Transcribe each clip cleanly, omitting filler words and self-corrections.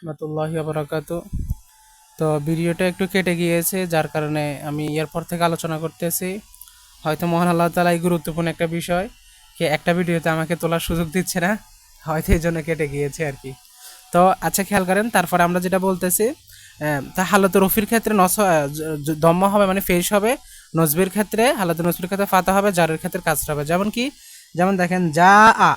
রাহমাতুল্লাহি ওয়া বারাকাতু। তো ভিডিওটা একটু কেটে গিয়েছে, যার কারণে আমি এরপর থেকে আলোচনা করতেছি। হয়তো মহান আল্লাহ তাআলা এই গুরুত্বপূর্ণ একটা বিষয় একটা ভিডিওতে আমাকে তোলার সুযোগ দিচ্ছে না, হয়তো এই জন্য কেটে গিয়েছে আর কি। তো আচ্ছা, খেয়াল করেন, তারপরে আমরা যেটা বলতেছি, তা হালতে রফির ক্ষেত্রে দম্মা হবে মানে ফেস হবে, নজবির ক্ষেত্রে হালতে নজবির ক্ষেত্রে ফাতা হবে, জারের ক্ষেত্রে কাসরা হবে। যেমন কি, যেমন দেখেন যা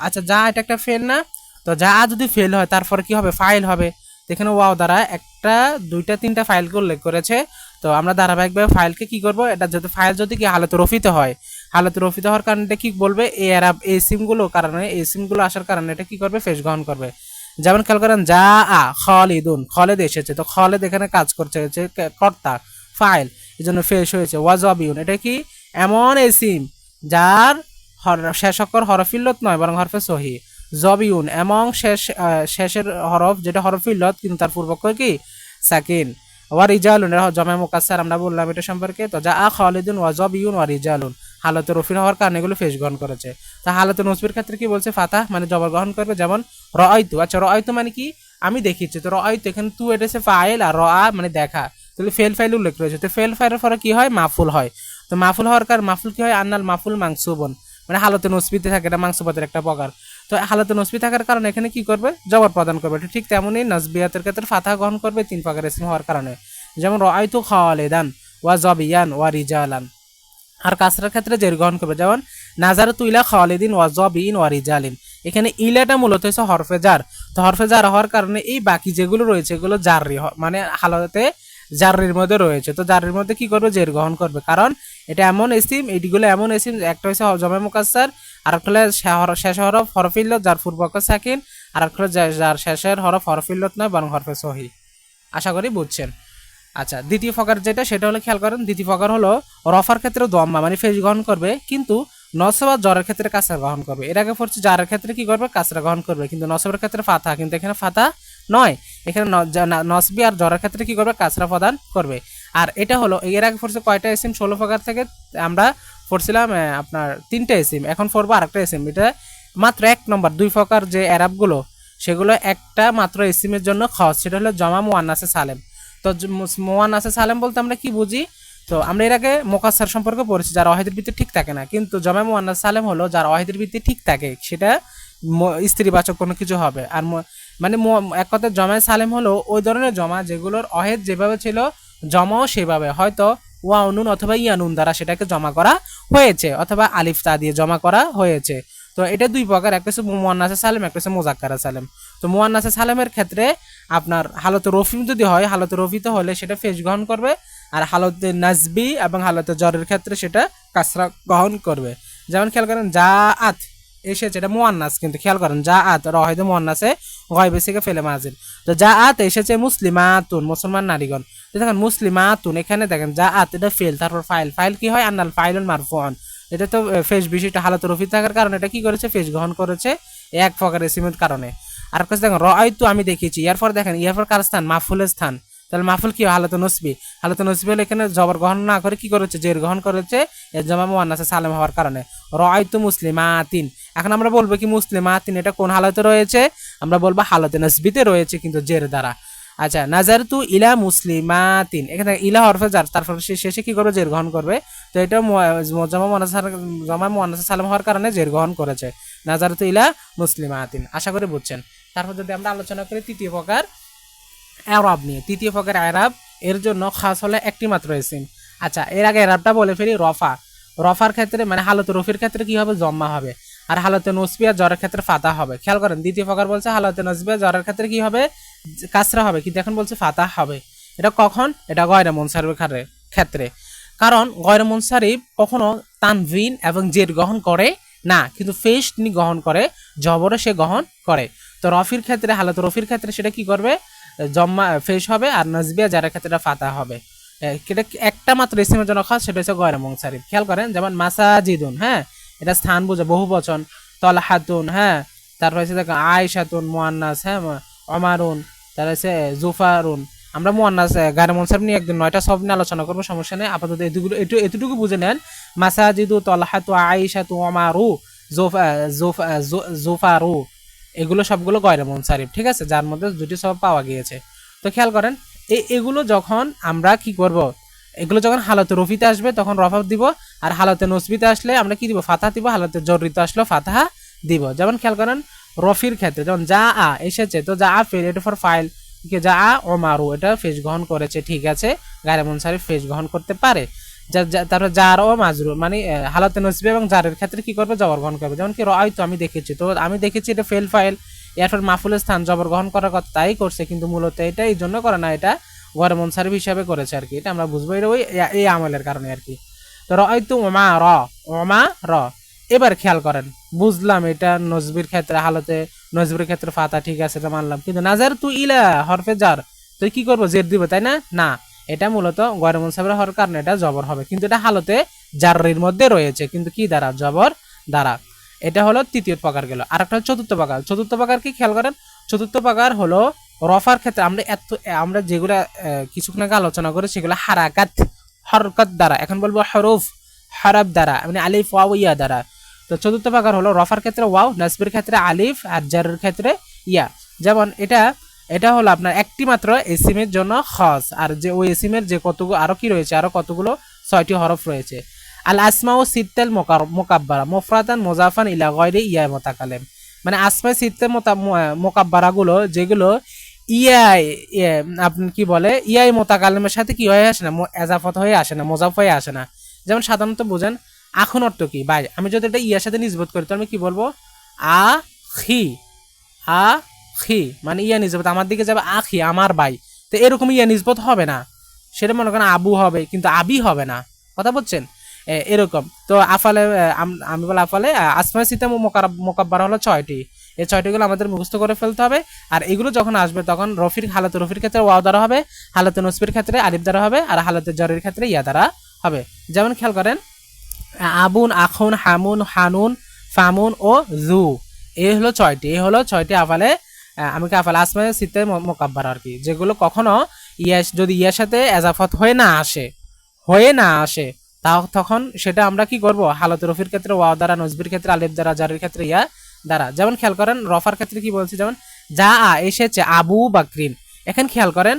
আচ্ছা, যা এটা একটা ফেল না? তো যা যদি ফেল হয় তারপরে কি হবে? ফাইল হবে। এখানে ওয়াও দ্বারা একটা, দুইটা, তিনটা ফাইলকে উল্লেখ করেছে। তো আমরা ধারাবাহিকভাবে ফাইলকে কি করব, এটা যদি ফাইল যদি কি হালতে রফিতে হয়, হালতে রফিতে হওয়ার কারণে এটা কি বলবে, এ আরব এই সিমগুলো কারণে, এই সিমগুলো আসার কারণে এটা কি করবে, ফেস গ্রহণ করবে। যেমন খেয়াল করেন যা খালিদুন, খালিদ এসেছে, তো খালিদ এখানে কাজ করছে, হচ্ছে কর্তা, ফাইল, এই জন্য ফেস হয়েছে। ওয়াজাবিউন, এটা কি এমন এসিম যার শেষ অক্ষর হরফিল্লত নয় বরং হরফে সহি। জবিউন, এবং শেষের হরফ যেটা হরফিল্লত কিন্তু তার পূর্বক্ষর কি সাকিন। ওয়া রিজালুন, এটা জমা মুকাসসার, আমরা বললাম এটা সম্পর্কে। তো যা খালিদুন ওয়া জবিউন ওয়া রিজালুন, হালতে রফির হওয়ার কারণে এগুলো ফেস গ্রহণ করেছে। তা হালতে নসবির ক্ষেত্রে কি বলছে, ফাতাহ মানে জবর গ্রহণ করবে। যেমন রআইতু, আচ্ছা রআইতু মানে কি আমি দেখিছি, তো রআইতু এখানে তু এটা হচ্ছে ফাইল, আর রআ মানে দেখা, তাহলে ফেল ফাইল উল্লেখ রয়েছে, তো ফেল ফাইলের পরে কি হয়, মাফুল হয়। তো মাফুল হওয়ার কারণ মাফুল কি হয়, আন্নাল মাফুল মাংসুবন, মানে হালতে নসবিতে থাকে, এটা মাংসুবাদের একটা প্রকার। তো হালতে নসবি থাকার কারণে এখানে কি করবে, জবর প্রদান করবে। ঠিক তেমনই নসবিয়াতের ক্ষেত্রে ফাতাহ গ্রহণ করবে তিন প্রকার ইসম হওয়ার কারণে। যেমন রআইতু খালিদান ওয়া জাবিয়ান ওয়া রিজালান। আর কাসরার ক্ষেত্রে জের গ্রহণ করবে, যেমন নাজারাতু ইলা খালিদিন ওয়া জাবিন ওয়া রিজালিন। এখানে ইলাটা মূলত হচ্ছে হরফে জার। তো হরফে জার হওয়ার কারণে এই বাকি যেগুলো রয়েছে এগুলো জাররি, মানে হালতে জারির মধ্যে রয়েছে। তো জারির মধ্যে কি করবে, জের গ্রহণ করবে, কারণ এটা এমন এসিম, এইগুলো এমন এসিম, একটা হচ্ছে জমে মুকাসসার, আর একটা হলো শেষ হরফ হরফিল্লত যার পূর্বক সাকিন, আর একটা হলো যার শেষের হরফ হরফিল্লত নয় বরং হরফে সহি। আশা করি বুঝছেন। আচ্ছা, দ্বিতীয় প্রকার যেটা, সেটা হলো খেয়াল করেন, দ্বিতীয় প্রকার হলো রফার ক্ষেত্রে দম্মা মানে ফেস গ্রহণ করবে, কিন্তু নসবা জ্বরের ক্ষেত্রে কাসরা গ্রহণ করবে। এর আগে পড়ছি জারের ক্ষেত্রে কি করবে, কাসরা গ্রহণ করবে, কিন্তু নসবের ক্ষেত্রে ফাতা, কিন্তু এখানে ফাতা নয়, এখানে নসবি আর জ্বরের ক্ষেত্রে কি করবে, কাসরা প্রদান করবে। আর এটা হলো এর আগে পড়ছে কয়টা এসিম, 16 প্রকার থেকে আমরা পড়ছিলাম আপনার 3টে এসিম, এখন পড়বো আরেকটা এসিম। এটা মাত্র 1 নম্বর, 2 প্রকার যে এরাবগুলো সেগুলো একটা মাত্র এসিমের জন্য খাস, সেটা হলো জমা মুয়ান্নাসে সালেম। তো মুয়ান্নাসে সালেম বলতে আমরা কি বুঝি, তো আমরা এর আগে মোকাসসার সম্পর্কে পড়েছি, যার ওয়াহিদের ভিত্তি ঠিক থাকে না, কিন্তু জমা মুয়ান্নাস সালেম হলো যার ওয়াহিদের ভিত্তি ঠিক থাকে, সেটা স্ত্রীবাচক কোনো কিছু হবে। আর মানে এক কথায় জমায় সালেম হলো ওই ধরনের জমা যেগুলোর অহেদ যেভাবে ছিল জমাও সেভাবে, হয়তো ওয়াউনুন অথবা ইয়ানুন দ্বারা সেটাকে জমা করা হয়েছে, অথবা আলিফ তা দিয়ে জমা করা হয়েছে। তো এটা 2 প্রকার, একটা হচ্ছে মুয়ান্নাসে সালেম, একটা হচ্ছে মুজাক্কারা সালেম। তো মুয়ান্নাসে সালেমের ক্ষেত্রে আপনার হালতে রফি যদি হয়, হালতে রফিতে হলে সেটা ফেস গ্রহণ করবে, আর হালতে নাজবি এবং হালতে জ্বরের ক্ষেত্রে সেটা কাসরা গ্রহণ করবে। যেমন খেয়াল করেন যা আত এসেছে, এটা মুয়ান্নাস, কিন্তু খেয়াল করেন যা আত রহিদে মুয়ান্নাসে গয়বে থেকে ফেলে মাজির। তো যা আত এসেছে মুসলিমাতুন, মুসলমান নারীগণ। তো দেখেন মুসলিমাতুন, এখানে দেখেন যা আত এটা ফেল, তারপর ফাইল, ফাইল কি হয়, আন্নাল ফাইলুন মারফুআন, এটা তো ফেস বিষয়টা হালাত রফি থাকার কারণে এটা কি করেছে, ফেস গ্রহণ করেছে এক প্রকার এসিমের কারণে। আর কাছে দেখেন রআইতু আমি দেখেছি, এরপর দেখেন এরপর কার স্থান, মাহফুলের স্থান, তাহলে মাহফুল কি হালাত নসবি, হালাত নসবি হলে এখানে জবর গ্রহণ না করে কি করেছে, জের গ্রহণ করেছে এর জমা মুয়ান্নাসে সালেম হওয়ার কারণে। রআইতু মুসলিমাতিন, এখন আমরা বলবো কি মুসলিমাতিন এটা কোন হালাতে রয়েছে, আমরা বলবো হালাতে নসবিতে রয়েছে কিন্তু জের দ্বারা। আচ্ছা, নাজারতু ইলা মুসলিমাতিন, এখানে ইলা হরফে জার, তারপর শেষে কি করবে, জের গ্রহণ করবে। তো এটা জমা মুয়ান্নাসে সালেম হওয়ার কারণে জের গ্রহণ করেছে, নাজারতু ইলা মুসলিমাতিন। আশা করি বুঝছেন। তারপর যদি আমরা আলোচনা করি তৃতীয় প্রকার এরাব নিয়ে, তৃতীয় প্রকার এরাব, এর জন্য খাস হলে একটি মাত্র ইসিম। আচ্ছা, এর আগে এরাবটা বলে ফেলি, রফা, রফার ক্ষেত্রে মানে হালতে রফির ক্ষেত্রে কি হবে, জম্মা হবে, আর হালতে নসবিয়া জ্বরের ক্ষেত্রে ফাতা হবে। খেয়াল করেন দ্বিতীয় প্রকার বলছে হালতে নসবিয়া জ্বরের ক্ষেত্রে কি হবে, কাসরা হবে, কিন্তু এখন বলছে ফাতা হবে। এটা কখন, এটা গয়রে মুনসারিফের ক্ষেত্রে, কারণ গয়রে মুনসারিফ কখনো তানভিন এবং জের গ্রহণ করে না, কিন্তু ফেস তিনি গ্রহণ করে, জবরে সে গ্রহণ করে। তো রফির ক্ষেত্রে, হালত রফির ক্ষেত্রে সেটা কি করবে, জম্মা ফেস হবে, আর নাজবিয়া যারা ক্ষেত্রে ফাতা হবে। এটা একটা মাত্র ইসিমের জন্য খাস, সেটা হচ্ছে গয়রে মুনসারিফ। খেয়াল করেন যেমন মাসাজিদুন, হ্যাঁ এটা স্থান বুঝে বহু বচন, তলহাতুন, হ্যাঁ তারপর হচ্ছে দেখো আয়েশাতুন মুয়ান্নাস, হ্যাঁ অমারুন, তার হচ্ছে জুফারুন। আমরা মুয়ান্নাস গায়রে মুনসারিফ নিয়ে একদিন 9টা সব নিয়ে আলোচনা করবো, সমস্যা নেই, আপাতত এতটুকু বুঝে নেন। মাসাজিদু তলহাতু আয়েশাতু অমারু জুফারু, এগুলো সবগুলো গয়রে মুনসারিফ, ঠিক আছে, যার মধ্যে দুটি সব পাওয়া গিয়েছে। তো খেয়াল করেন এগুলো যখন আমরা কি করব, এগুলো যখন হালতে রফিতে আসবে তখন রফা দিব, আর হালতে নসবিতে আসলে আমরা কি দিব, ফাতাহা দিব, হালতে জররিতে আসলেও ফাতাহা দিব। যেমন খেয়াল করেন রফির ক্ষেত্রে যেমন যা আ এসেছে, তো যা আ ফেল এটা ফর ফাইল, যা আ ওমারু এটা ফেজ গ্রহণ করেছে, ঠিক আছে, গায়রে মুনসারিফ ফেজ গ্রহণ করতে পারে। তারপর জার ও মাজরুর মানে হালাতে নসবি এবং জারের ক্ষেত্রে কি করবে, জবর গ্রহণ করবে। যেমন কি রাআইতু আমি দেখেছি, তো আমি দেখেছি এটা ফেল ফাইল, এরপর মাফুলের স্থান জবর গ্রহণ করার কথা তাই করছে, কিন্তু মূলত এটা এই জন্য করে না, এটা গয়রে মুনসারিফ হিসাবে করেছে আর কি। এটা আমরা বুঝবো এটা ওই এই আমলের কারণে আর কি। তো রাআইতু ওমা র, ওমা র। এবার খেয়াল করেন বুঝলাম এটা নজবির ক্ষেত্রে, হালতে নজবির ক্ষেত্রে ফাতা, ঠিক আছে, এটা মানলাম, কিন্তু নাজার তু ইলা হরফে জার, তো কি করবো, জের দিব, তাই না? না, এটা মূলত গয়রে মুনসারিফ হওয়ার কারণে এটা জবর হবে, কিন্তু এটা হালতে জাররির মধ্যে রয়েছে, কিন্তু কি দ্বারা, জবর দ্বারা। এটা হলো তৃতীয় প্রকার গেল। আর একটা চতুর্থ প্রকার। চতুর্থ প্রকার কি খেয়াল করেন, চতুর্থ প্রকার হলো রফার ক্ষেত্রে আমরা যেগুলা কিছুক্ষণ আগে আলোচনা করে সেগুলো হারাকাত, হরকত দ্বারা, এখন বলবো হরফ, হরফ দ্বারা, মানে আলিফ ওয়াও ইয়া দ্বারা। তো চতুর্থ প্রকার হলো রফার ক্ষেত্রে ওয়াও, নাসবের ক্ষেত্রে আলিফ, আর জারের ক্ষেত্রে ইয়া। যেমন এটা হলো আপনার একটি মাত্র এসিমের জন্য খাস, আর যে ওই এসিমের যে কতগুলো আরো কি রয়েছে, আরো কতগুলো 6টি হরফ রয়েছে। আল আসমাউ সিত্তাল মুকাব্বারা মুফরাদান মুজাফান ইলা গায়রি ইয়া মুতাকাল্লিম, মানে আসমা সিত্তে মুকাব্বারা গুলো যেগুলো ইয়াই আপনি কি বলে ইয়াই মুতাকাল্লিমের সাথে কি হয়ে আসে না, এজাফত হয়ে আসে না, মুজাফ হয়ে আসে না। যেমন সাধারণত বুঝেন আখন অর্থ কি, ভাই আমি যদি এটা ইয়ার সাথে নিসবত করি তো আমি কি বলবো, আ খি, আ খি, মানে ইয়া নিসবত আমার দিকে যাবে, আখি আমার ভাই। তো এরকম ইয়া নিসবত হবে না, সেটা মনে করেন আবু হবে, কিন্তু আবি হবে না, কথা বলছেন, এরকম। তো আফালে আমি বলে আফালে আসমা সিতা মোকাব্বার হলো 6টি, এই 6টিগুলো আমাদের মুখস্থ করে ফেলতে হবে। আর এগুলো যখন আসবে তখন হালাতে রফির ক্ষেত্রে ওয়াও দ্বারা হবে, হালাতে নসবির ক্ষেত্রে আলিফ দ্বারা হবে, আর হালাতে জরির ক্ষেত্রে ইয়া দ্বারা হবে। যেমন খেয়াল করেন আবুন, আখুন, হামুন, হানুন, ফামুন ও জু, এই হলো 6টি, এই হলো 6টি আফালে আমি আফালে আসমা সিতে মোকাব্বার আর কি, যেগুলো কখনো যদি ইয়ার সাথে এজাফত হয়ে না আসে তখন সেটা আমরা কি করব, হালতে রফির ক্ষেত্রে ওয়াও দ্বারা, নজবির ক্ষেত্রে আলিফ দ্বারা, জারির ক্ষেত্রে ইয়া দ্বারা। যেমন খেয়াল করেন রফার ক্ষেত্রে কি বলছি, যেমন যা আ এসেছে আবু বাকরিন, এখন খেয়াল করেন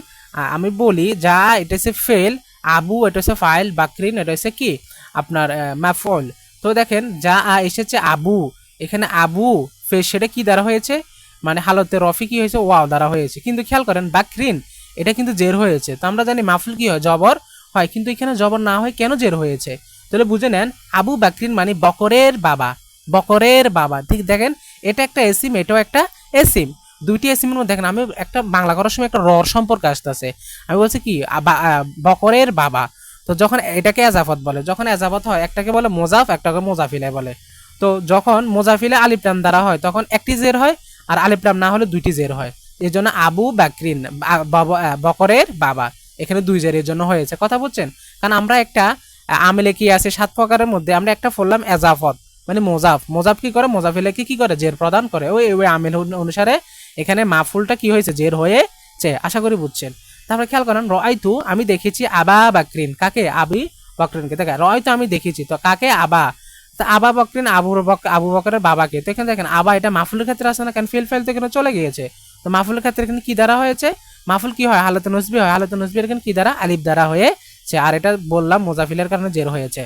আমি বলি যা এটা হচ্ছে ফেল, আবু এটা হচ্ছে ফাইল, বাকরিন এটা হচ্ছে কি আপনার মাফউল। তো দেখেন যা আ এসেছে আবু, এখানে আবু ফেল সেটা কি দ্বারা হয়েছে, মানে হালতে রফি কি হয়েছে, ওয়াও দ্বারা হয়েছে, কিন্তু খেয়াল করেন বাকরিন এটা কিন্তু জের হয়েছে। তো আমরা জানি মাফুল কি হয়, জবর হয়, কিন্তু এখানে জবর না হয় কেন জের হয়েছে, তাহলে বুঝে নেন আবু বাকরিন মানে বকরের বাবা, বকরের বাবা। ঠিক দেখেন এটা একটা এসিম, এটাও একটা এসিম, দুইটি এসিমের মধ্যে দেখেন আমি একটা বাংলা করার সময় একটা রর সম্পর্ক আসতেছে, আমি বলছি কি বকরের বাবা। তো যখন এটাকে এজাফত বলে, যখন এজাফত হয় একটাকে বলে মোজাফ, একটাকে মোজাফিলে বলে। তো যখন মোজাফিলে আলিফলাম দ্বারা হয় তখন একটি জের হয়, আর আলিফলাম না হলে দুইটি জের হয়। এই জন্য আবু বাকরিন বকরের বাবা, এখানে 2 জের এর জন্য হয়েছে, কথা বুঝছেন। কারণ আমরা একটা আমেলে কি আছে 7 প্রকারের মধ্যে আমরা একটা বললাম এজাফত, মানে মোজাফ কি করে, মোজাফিলে কি করে, জের প্রদান করে, ওই আমেল অনুসারে এখানে মাফুলটা কি হয়েছে, জের হয়েছে, আশা করি বুঝছেন। তারপরে খেয়াল করেন রাআইতু আমি দেখেছি আবা বাকরিন, কাকে, আবি বকরিনকে, দেখেন রাআইতু আমি দেখেছি, তো কাকে, আবা, তো আবা বকরিন আবু বকরের বাবাকে। তো এখানে দেখেন আবা এটা মাফুলের ক্ষেত্রে আসে না, কেন ফেল তো এখানে চলে গিয়েছে। তো মাফুলের ক্ষেত্রে এখানে কি দ্বারা হয়েছে, মাফুল কি হয়, হালতে নসবি হয়, হালতে নসবি এখানে কি দ্বারা, আলিফ দ্বারা হয়েছে, আর এটা বললাম মোজাফিলের কারণে জের হয়েছে।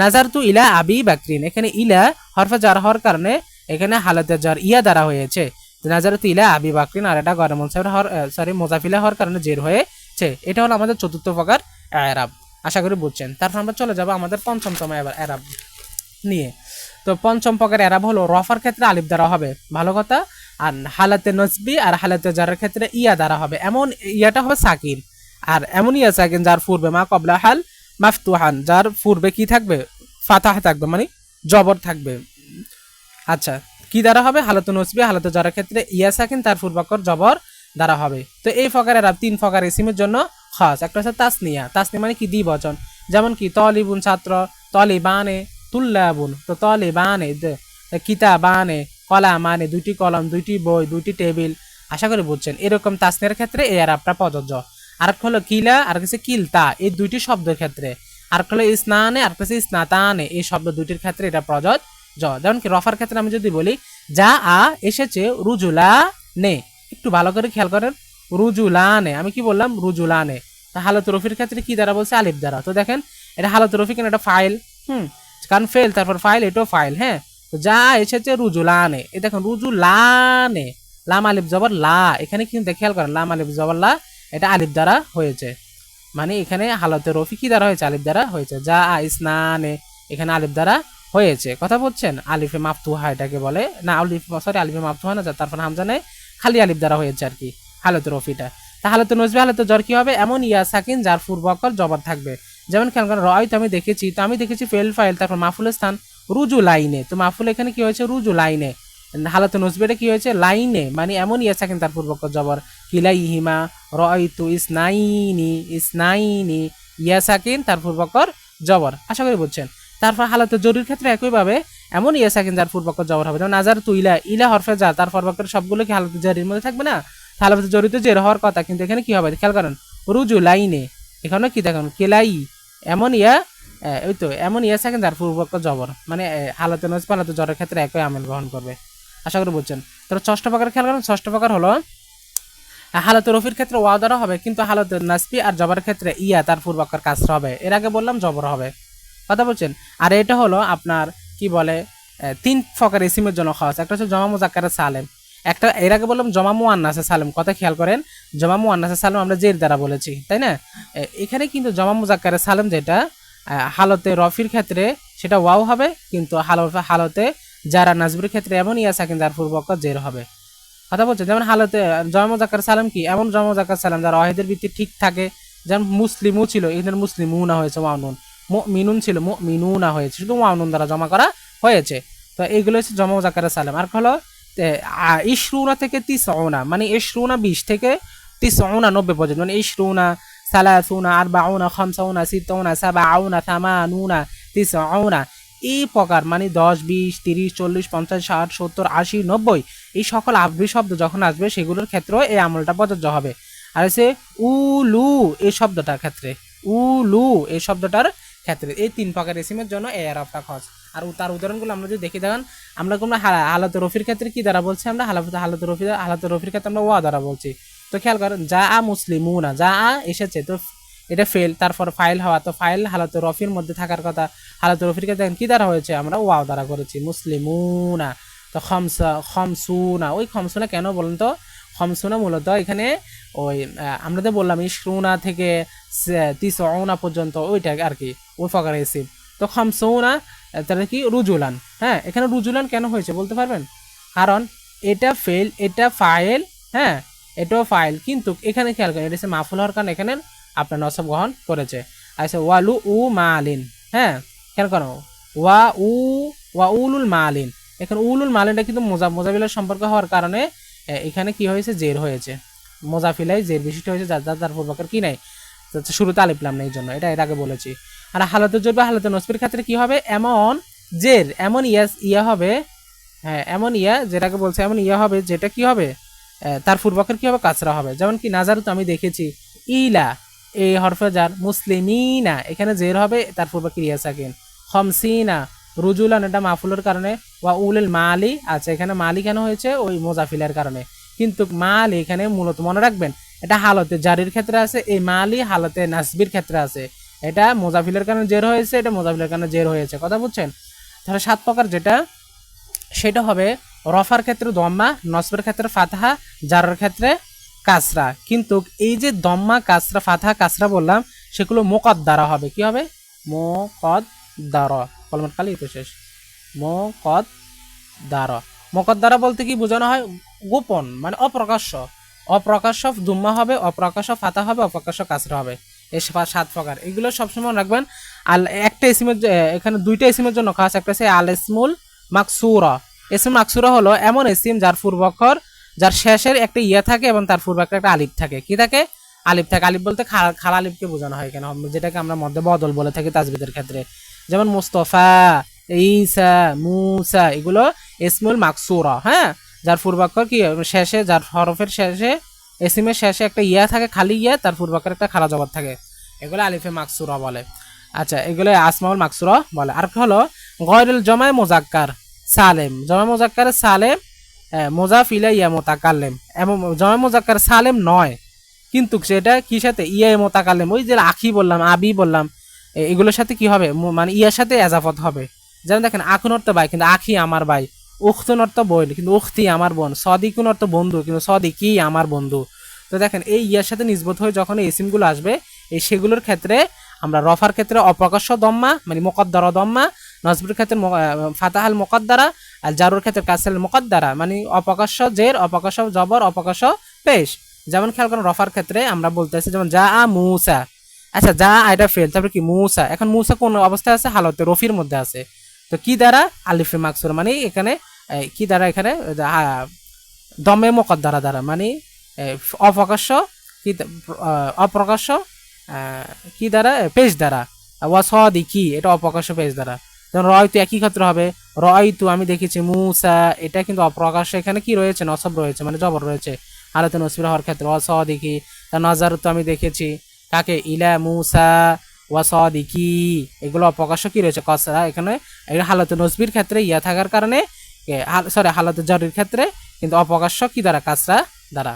নাজারতু ইলা আবি বাকরিন, এখানে ইলা হরফে জার হওয়ার কারণে এখানে হালতে জার ইয়া দ্বারা হয়েছে, নাজারতু ইলা আবি বাকরিন, আর এটা গয়রে মুনসারিফ মোজাফিলে হওয়ার কারণে জের হয়েছে। এটা হলো আমাদের চতুর্থ প্রকার এরাব, আশা করি বুঝছেন। তারপর আমরা চলে যাব আমাদের পঞ্চমতম এরাব নিয়ে। তো পঞ্চম প্রকার এরাব হলো রফার ক্ষেত্রে আলিফ দ্বারা হবে, ভালো কথা, আর হালাতে নসবি আর হালাতে জারের ক্ষেত্রে ইয়া দ্বারা হবে। এমন ইয়াটা হবে সাকিন, আর এমন ইয়া সাকিন যার পূর্বে মা কবলা হাল মাফতুহান, যার পূর্বে কি থাকবে, ফাতাহ থাকবে, মানে জবর থাকবে। আচ্ছা, কি দ্বারা হবে, হালাতে নসবি হালাতে জারের ক্ষেত্রে ইয়া সাকিন, তার পূর্বাক্ষর জবর দ্বারা হবে। তো এই প্রকার এরাব 3 প্রকার ইসিমের জন্য খাস। একটা হচ্ছে তাসনিয়া, তাসনিয়া মানে কি দ্বিবচন, যেমন কি তলিবুন ছাত্র, তলিবানে, তুল্লাবুন, তো তলিবানে, কিতাবানে, কলামানে 2টি কলম, 2টি বই, 2টি টেবিল, আশা করি বুঝছেন। এরকম তাসনিয়ার ক্ষেত্রে এই এরাবটা প্রযোজ্য। আর হলো কিলা আর কিছু কিলতা, এই 2টি শব্দের ক্ষেত্রে। আর হলো ইসনানে আর কিছু ইসনাতানে, এই শব্দ 2টির ক্ষেত্রে এটা প্রযোজ্য। যেমন কি রফার ক্ষেত্রে আমি যদি বলি যা আ এসেছে রুজুলা নে, একটু ভালো করে খেয়াল করেন, রুজুলা নে, আমি কি বললাম রুজুলা নে। তা হালতে রফির ক্ষেত্রে কি দ্বারা বলছে, আলিফ দ্বারা। তো দেখেন এটা হালতে রফি কেন, এটা ফাইল, কারণ ফেল তারপর ফাইল, এটাও ফাইল। হ্যাঁ, তো যা এসেছে রুজুলা নে, এই দেখেন রুজুলা নে, লাম আলিফ জবর লা, এখানে কিন্তু খেয়াল করেন লাম আলিফ জবর লা, এটা আলিফ দ্বারা হয়েছে, মানে এখানে হালতে রফি কি দ্বারা হয়েছে, আলিফ দ্বারা হয়েছে। যা ইসনানে, এখানে আলিফ দ্বারা হয়েছে, কথা বলছেন। আলিফে মাফতুহা এটাকে বলে, না আলিফ সরি আলিফে মাফতুহা না, তারপর হামজা নেই, খালি আলিফ দ্বারা হয়েছে আর কি হালতে রফিটা। তা হালতে নসবি হালতে জ্বর কি হবে, এমন ইয়া সাকিন যার পূর্ব অক্ষর জবর থাকবে। যেমন খেয়াল করেন রয়, তো আমি দেখেছি, তো আমি দেখেছি ফেল ফাইল, তারপর মাফুলের স্থান রুজু লাইনে, তো মাফুল এখানে কি হয়েছে, রুজু লাইনে। হালাতে নসবিটা কি হয়েছে, লাইনে, মানে এমন ইয়া সাকিন তার পূর্ব অক্ষর জবর। কিলাইহিমা রয়তু ইসনাইনি, ইসনাইনি ইয়া সাকিন তার পূর্ব অক্ষর জবর, আশা করি বুঝছেন। তারপর হালাতে জরুরির ক্ষেত্রে একইভাবে এমন ইয়া সাকিন যার পূর্ব অক্ষর জবর হবে, যেমন নাজার তু ইলা, ইলা হরফে যা, তার পূর্ব অক্ষর সবগুলো কি হালাতে জারির মধ্যে থাকবে না, হালাতে জড়িত জের হওয়ার কথা, কিন্তু এখানে কি হবে খেয়াল করেন, রুজু লাইনে, এখানে কি দেখেন কেলাই, এমন ইয়া, ওই তো এমন ইয়া সাকিন যার পূর্ব অক্ষর জবর, মানে হালাতে নসব হালাতে জরের ক্ষেত্রে একই আমেল গ্রহণ করবে, আশা করি বুঝছেন। তাহলে ষষ্ঠ প্রকার খেয়াল করেন, ষষ্ঠ প্রকার হলো হালাতে রফির ক্ষেত্রে ওয়া দ্বারা হবে, কিন্তু হালাতে নাসবি আর জবরের ক্ষেত্রে ইয়া তার পূর্ব অক্ষর কাসরা হবে, এর আগে বললাম জবর হবে, কথা বলছেন। আর এটা হলো আপনার কি বলে, তিন প্রকার ইসিমের জন্য খাস, একটা হচ্ছে জমা মুজাক্কারে সালেম, একটা এর আগে বললাম জমা মুআন্নাসে সালেম, কথা খেয়াল করেন, জমা মুআন্নাসে সালেম আমরা জের দ্বারা বলেছি, তাই না। এখানে কিন্তু জমা মুজাক্কারে সালেম যেটা হালতে রফির ক্ষেত্রে সেটা ওয়াও হবে, কিন্তু হালতে যারা নাজবির ক্ষেত্রে এমন ইয়া সাকিন যার পূর্ব অক্ষর জের হবে, কথা বলছে। যেমন হালতে জমা মুজাক্কার সালাম কি, এমন জমা মুজাক্কার সালাম যার ওয়াহিদের ভিত্তি ঠিক থাকে, যেমন মুসলিমও ছিল, এখানে মুসলিমুনা হয়েছে ওয়ানুন, মুমিনুন ছিল মুমিনুনা হয়েছে, শুধু ওয়ানুন দ্বারা জমা করা হয়েছে। তো এইগুলো হচ্ছে জমা মুজাক্কার সালাম। আর হলো ইশরুনা থেকে তিসউনা, মানে ইশরুনা 20 থেকে তিসউনা 90 পর্যন্ত, মানে ইশরুনা সালাসুনা আরবাউনা খামসাউনা সিত্তাউনা সাবাউনা থামানুনা তিসউনা, এই প্রকার মানে 10 20 30 40 50 60 70 80 90 এই সকল আরবি শব্দ যখন আসবে সেগুলোর ক্ষেত্রেও এই আমলটা প্রযোজ্য হবে। আর হচ্ছে উলু এই শব্দটার ক্ষেত্রে, উলু এই শব্দটার ক্ষেত্রে, এই তিন প্রকার ইসিমের জন্য এই আরবটা খরচ। আর তার উদাহরণগুলো আমরা যদি দেখি দেখেন, আমরা কোনো হালাতে রফির ক্ষেত্রে কি দ্বারা বলছি, আমরা হালাতে রফির ক্ষেত্রে আমরা ওয়া দ্বারা বলছি। তো খেয়াল করেন যা আ মুসলিমুনা, যা আ এসেছে, তো এটা ফেল, তারপর ফাইল হওয়া, তো ফাইল হালাতে রফির মধ্যে থাকার কথা, হালাতে রফির ক্ষেত্রে কি দ্বারা হয়েছে, আমরা ওয়াও দ্বারা করেছি মুসলিমুনা। তো খমসুনা, ওই খমসুনা কেন বলেন তো, খমসুনা মূলত এখানে ওই আমরা তো বললাম ইশরুনা থেকে তিসউনা পর্যন্ত ওইটা আর কি, ওই প্রকার এসে। তো খমসুনা তাহলে কি রুজুলান, হ্যাঁ এখানে রুজুলান কেন হয়েছে বলতে পারবেন, কারণ এটা ফেল, এটা ফাইল, হ্যাঁ এটাও ফাইল, কিন্তু এখানে খেয়াল করেন এটা মাফুল হওয়ার কারণে এখানে আপনার নসব গ্রহণ করেছে। আচ্ছা ওয়ালু উ মালিন, হ্যাঁ খেয়াল করো ওয়া উলুল মালিন, এখানে উলুল মালিনটা কিন্তু মোজাফিলের সম্পর্ক হওয়ার কারণে এখানে কি হয়েছে, জের হয়েছে, মোজাফিলাই জের বিশিষ্ট হয়েছে, যার পূর্বকার কি নাই, শুরুতে আলিফ লাম নেই, এই জন্য এটা এর আগে বলেছি। আর হালাতে জোর বা হালাতে নসবির ক্ষেত্রে কি হবে, এমন জের, এমন ইয়া হবে, হ্যাঁ এমন ইয়া যেটাকে বলছে এমন ইয়া হবে, যেটা কি হবে তার পূর্বকের কি হবে, কাছরা হবে। যেমন কি নাজার তো আমি দেখেছি, ইলা এই হরফে যার, মুসলিমিনা এখানে জের হবে, তার পূর্বকের ইয়া সাকিন, খমসিনা রুজুলান এটা মাফুলের কারণে, ওয়া উলিল মালি, আচ্ছা এখানে মালি কেন হয়েছে, ওই মোজাফিলের কারণে, কিন্তু মালি এখানে মূলত মনে রাখবেন এটা হালতে জারির ক্ষেত্রে আছে, এই মালি হালতে নাসবির ক্ষেত্রে আছে, এটা মোজাফিলের কারণে জের হয়েছে, এটা মোজাফিলের কারণে জের হয়েছে, কথা বুঝছেন। তাহলে 7 প্রকার যেটা সেটা হবে রফার ক্ষেত্রে দম্মা, নসবের ক্ষেত্রে ফাতহা, জারের ক্ষেত্রে কাসরা। কিন্তু এই যে দম্মা কাসরা ফাতহা কাসরা বললাম সেগুলো মুকদ্দারা হবে, কি হবে, মুকদ্দারা, কলমের কালি তো শেষ, মুকদ্দারা। মুকদ্দারা বলতে কি বোঝানো হয়, গোপন, মানে অপ্রকাশ্য, অপ্রকাশ্য দুম্মা হবে, অপ্রকাশ্য ফাতা হবে, অপ্রকাশ্য কাসরা হবে, এই 7 প্রকার, এগুলো সবসময় রাখবেন। আর একটা ইসিমের এখানে 2টা ইসিমের জন্য খাস, একটা হচ্ছে আল ইসমুল মাকসুরা, ইসম মাকসুরা হলো এমন ইসিম যার পূর্বাক্ষর, যার শেষের একটা ইয়া থাকে এবং তার পূর্বাক্ষরে একটা আলিফ থাকে, কি থাকে, আলিফ থাকে। আলিফ বলতে খালা আলিফকে বোঝানো হয়, কেন যেটাকে আমরা মধ্যে বদল বলে থাকি তাজবিদের ক্ষেত্রে, যেমন মুস্তফা, ঈসা, মুসা, এগুলো ইসমুল মাকসুরা, হ্যাঁ যার পূর্বাক্ষর কি শেষে, যার হরফের শেষে, ইসিমের শেষে একটা ইয়া থাকে, খালি ইয়া, তার পূর্বাক্ষরে একটা খালা জবর থাকে, এগুলো আলিফে মাকসুরা বলে। আচ্ছা এগুলো আসমাউল মাকসুরা বলে। আর হলো গয়রুল জমায়ে মুজাক্কার, সালেম, জমা মুজাক্কারে সালেম মোজাফ ইলা ইয়া মোতাকাল্লেম, এবং জমা মুজাক্কারে সালেম নয়, কিন্তু সেটা কি সাথে ইয়া মোতাকাল্লেম, ওই যে আখি বললাম, আবি বললাম, এগুলোর সাথে কি হবে, মানে ইয়ার সাথে এজাফত হবে। যেমন দেখেন আখুন অর্থ ভাই, কিন্তু আখি আমার ভাই, উখতুন অর্থ বোন, কিন্তু উখতি আমার বোন, সদিকুন অর্থ বন্ধু, কিন্তু সদিকি আমার বন্ধু। তো দেখেন এই ইয়ার সাথে নিসবত হয়ে যখন এই ইসিমগুলো আসবে, এই সেগুলোর ক্ষেত্রে আমরা রফার ক্ষেত্রে অপ্রকাশ্য দম্মা মানে মুকদ্দারা দম্মা, নসবের ক্ষেত্রে ফাতাহাল মুকদ্দারা, আর জারুর ক্ষেত্রে কাসরাল মুকদ্দারা মানে অপ্রকাশ্য জের, অপ্রকাশ্য জবর, অপ্রকাশ্য পেশ। যেমন খেয়াল করেন রফার ক্ষেত্রে আমরা বলতেছি যেমন যা আ মুসা, আচ্ছা যা এটা ফেল, তারপরে কি মুসা, এখন মুসা কোন অবস্থায় আছে, হালতে রফির মধ্যে আছে, তো কি দ্বারা আলিফে মাকসুর মানে এখানে কি দ্বারা, এখানে দমে মুকদ্দারা দ্বারা মানে অপ্রকাশ্য কি অপ্রকাশ্য কি দ্বারা, পেশ দ্বারা, ওয়াসদি কি এটা অপ্রকাশ্য পেশ দ্বারা। যেমন রয়তু একই ক্ষেত্রে হবে, রয়তু আমি দেখেছি, মুসা এটা কিন্তু অপ্রকাশ্য, এখানে কি রয়েছে, নসব রয়েছে মানে জবর রয়েছে, হালতে নসবির হওয়ার ক্ষেত্রে ওয়াসদি কি। তার নজার তো আমি দেখেছি কাকে, ইলা মুসা ওয়াসদি কি, এগুলো অপ্রকাশ্য কি রয়েছে কসরা, এখানে হালতে নসবির ক্ষেত্রে ইয়া থাকার কারণে, সরি হালতে জারির ক্ষেত্রে কিন্তু অপ্রকাশ্য কি দ্বারা, কাসরা দ্বারা।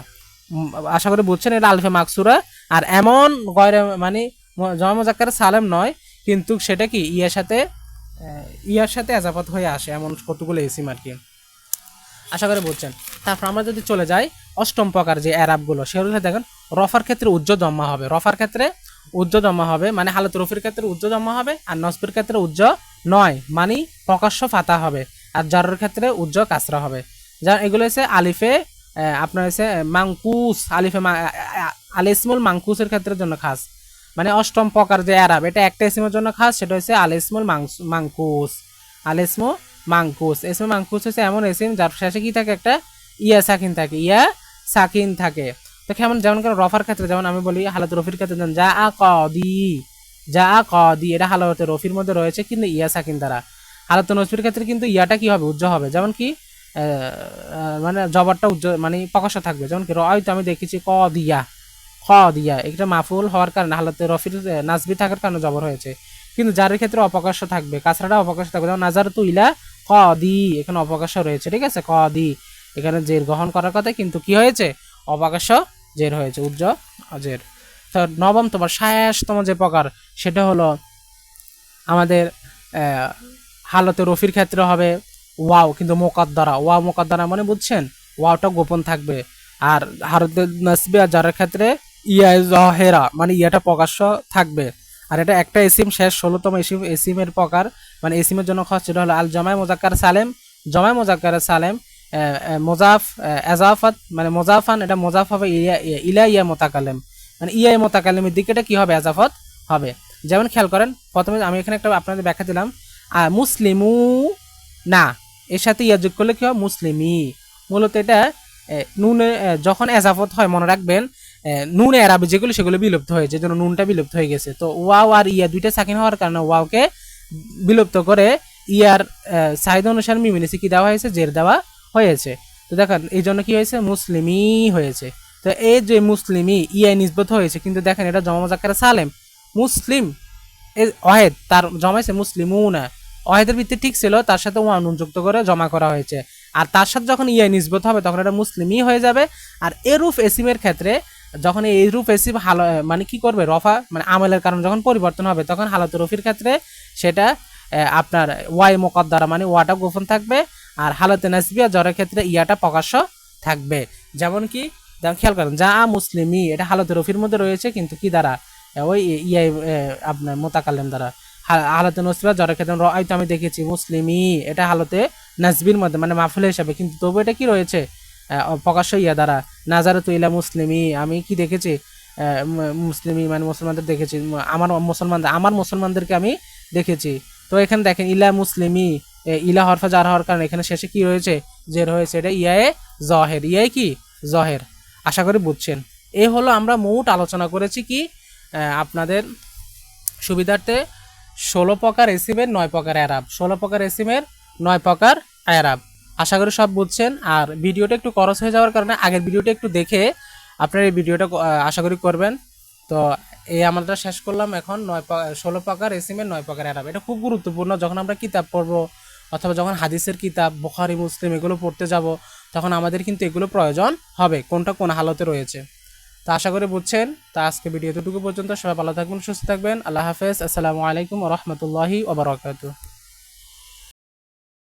আশা করি বুঝছেন, এটা আলিফে মাকসুরা। আর এমন গয়রে মানে জমা মুজাক্কার সালেম নয়, কিন্তু সেটা কি ইয়ার সাথে এজাফত হয়ে আসে, এমন কতগুলো ইসিম আর কি। আশা করি বুঝছেন। তারপর আমরা যদি চলে যাই অষ্টম প্রকার যে এরাবগুলো, সেগুলো দেখেন রফার ক্ষেত্রে উজ্জ জম্মা হবে, রফার ক্ষেত্রে উজ্জ জম্মা হবে মানে হালত রফির ক্ষেত্রে উজ্জ জম্মা হবে, আর নসবের ক্ষেত্রে উজ্জ নয় মানে প্রকাশ্য ফাতা হবে, আর জারের ক্ষেত্রে উজ্জ কাসরা হবে। যেমন এগুলো হচ্ছে আলিফে আপনার হচ্ছে মাংকুস, আলিফে আলিসমুল মাংকুসের ক্ষেত্রের জন্য খাস, মানে অষ্টম প্রকার যে এরাব এটা একটা ইসিমের জন্য খাস, সেটা হচ্ছে আলিসমুল মাংকুস, আলিসমু মাংকুস। ইসমে মাংকুস হচ্ছে এমন ইসিম যার শেষে কি থাকে, একটা ইয়া সাকিন থাকে, ইয়া সাকিন থাকে। তো কেমন, যেমন কেন রফার ক্ষেত্রে যেমন আমি বলি হালত রফির ক্ষেত্রে যেমন যা আ কদি, যা আ কদি এটা হালতে রফির মধ্যে রয়েছে কিন্তু ইয়া সাকিন দ্বারা। হালত নসবির ক্ষেত্রে কিন্তু ইয়াটা কি হবে, উজ্জ হবে, যেমন কি মানে জবরটা উজ্জ মানে প্রকাশ্য থাকবে, যেমন কি রয়তো আমি দেখেছি ক দিয়া, খ দিয়া, এটা মাফুল হওয়ার কারণে হালতে রফির নাসবি থাকার কারণে জবর হয়েছে, কিন্তু যার ক্ষেত্রে অপ্রকাশ্য থাকবে, কাছড়াটা অপ্রকাশ্য থাকবে, যেমন নাজার তু ইলা ক দি, এখানে অপ্রকাশ্য রয়েছে, ঠিক আছে, ক দি এখানে জের গ্রহণ করার কথা, কিন্তু কি হয়েছে, অপ্রকাশ্য জের হয়েছে, উজ্জ জের। তো নবম তোমার শেষতম যে প্রকার, সেটা হলো আমাদের হালতে রফির ক্ষেত্রে হবে ওয়াও, কিন্তু মোকাদ্দারা, ওয়াও মোকাদ্দারা মানে বুঝছেন, ওয়াওটা গোপন থাকবে। আর হারতে নাসবি আর জারের ক্ষেত্রে ইয়া জহেরা মানে ইয়াটা প্রকাশ্য থাকবে। আর এটা একটা এসিম শেষ 16তম এসিমের প্রকার, মানে এসিমের জন্য খরচ, সেটা হলো আল জামাই মোজাক্কার সালেম, জামাই মোজাক্কার সালেম মোজাফ এজাফাত মানে মোজাফান, এটা মোজাফ হবে ইলা ইয়া মোতাকালেম, মানে ইয়া মোতাকালেমের দিকে এটা কি হবে, এজাফত হবে। যেমন খেয়াল করেন প্রথমে আমি এখানে একটা আপনাদের ব্যাখ্যা দিলাম, মুসলিমু না, এর সাথে ইয়া যোগ করলে কি হয়, মুসলিমি। মূলত এটা নুনে যখন এজাফত হয় মনে রাখবেন, নুন এরাবে যেগুলো সেগুলো বিলুপ্ত হয়েছে, যেন নুনটা বিলুপ্ত হয়ে গেছে, তো ওয়াও আর ইয়া দুইটা সাকিন হওয়ার কারণে ওয়াওকে বিলুপ্ত করে ইয়ার চাহিদা অনুসারে মিমিনেসি কি দেওয়া হয়েছে, জের দেওয়া হয়েছে। তো দেখেন এই জন্য কি হয়েছে, মুসলিমি হয়েছে। তো এই যে মুসলিমি ইয়া নিসবত হয়েছে, কিন্তু দেখেন এটা জমা মুজাক্কার সালেম, মুসলিম অহেদ তার জমাইছে মুসলিমুনা, অহেদের ভিত্তি ঠিক ছিল, তার সাথে ওয়ানুন যুক্ত করে জমা করা হয়েছে, আর তার সাথে যখন ইয়া নিসবত হবে তখন এটা মুসলিমই হয়ে যাবে। আর এরুফ এসিমের ক্ষেত্রে যখন এই রূপ এসিম হালো মানে কি করবে, রফা মানে আমলের কারণে যখন পরিবর্তন হবে, তখন হালাত রফির ক্ষেত্রে সেটা আপনার ওয়াই মোকদ্দারা মানে ওয়াটা গোপন থাকবে, আর হালতে নাসবিয়া জ্বরের ক্ষেত্রে ইয়াটা প্রকাশ্য থাকবে। যেমন কি খেয়াল করেন যা মুসলিমি এটা হালতে রফির মধ্যে রয়েছে, কিন্তু কি দ্বারা, ওই ইয়াই আপনার মোতাকাল্লেম দ্বারা। হালতে নসবিয়া জ্বরের ক্ষেত্রে রয়তো আমি দেখেছি, মুসলিমি এটা হালতে নাসবির মধ্যে মানে মাফুল হিসাবে, কিন্তু তবু এটা কি রয়েছে, প্রকাশ্য ইয়া দ্বারা। নাজারতু ইলা মুসলিমি আমি কি দেখেছি, মুসলিমি মানে মুসলমানদের দেখেছি, আমার মুসলমানদেরকে আমি দেখেছি। তো এখানে দেখেন ইলা মুসলিমি, ইলা হরফা জার হওয়ার কারণে এখানে শেষে কি রয়েছে, জের হয়েছে, এটা ইয়ায়ে জহের, ইয়াই কি জহের। আশা করি বুঝছেন। এই হলো আমরা মোট আলোচনা করেছি কি আপনাদের সুবিধার্থে 16 প্রকার এসিমের 9 প্রকার এরাব, 16 প্রকার এসিমের 9 প্রকার এরাব। আশা করি সব বুঝছেন। আর ভিডিওটা একটু খরচ হয়ে যাওয়ার কারণে আগের ভিডিওটা একটু দেখে আপনারা এই ভিডিওটা আশা করি করবেন। তো এই আমরা শেষ করলাম এখন 16 প্রকার এসিমের 9 প্রকার এরাব। এটা খুব গুরুত্বপূর্ণ, যখন আমরা কিতাব পড়বো অথবা যখন হাদিসের কিতাব বুখারী মুসলিম এগুলো পড়তে যাব তখন আমাদের কিন্তু এগুলো প্রয়োজন হবে, কোনটা কোন হালতে রয়েছে। তো আশা করি বুঝছেন। তো আজকে ভিডিও এতটুকু পর্যন্ত, সবাই ভালো থাকবেন, সুস্থ থাকবেন। আল্লাহ হাফেজ। আসসালামু আলাইকুম ওয়া রাহমাতুল্লাহি ওয়া বারাকাতুহু।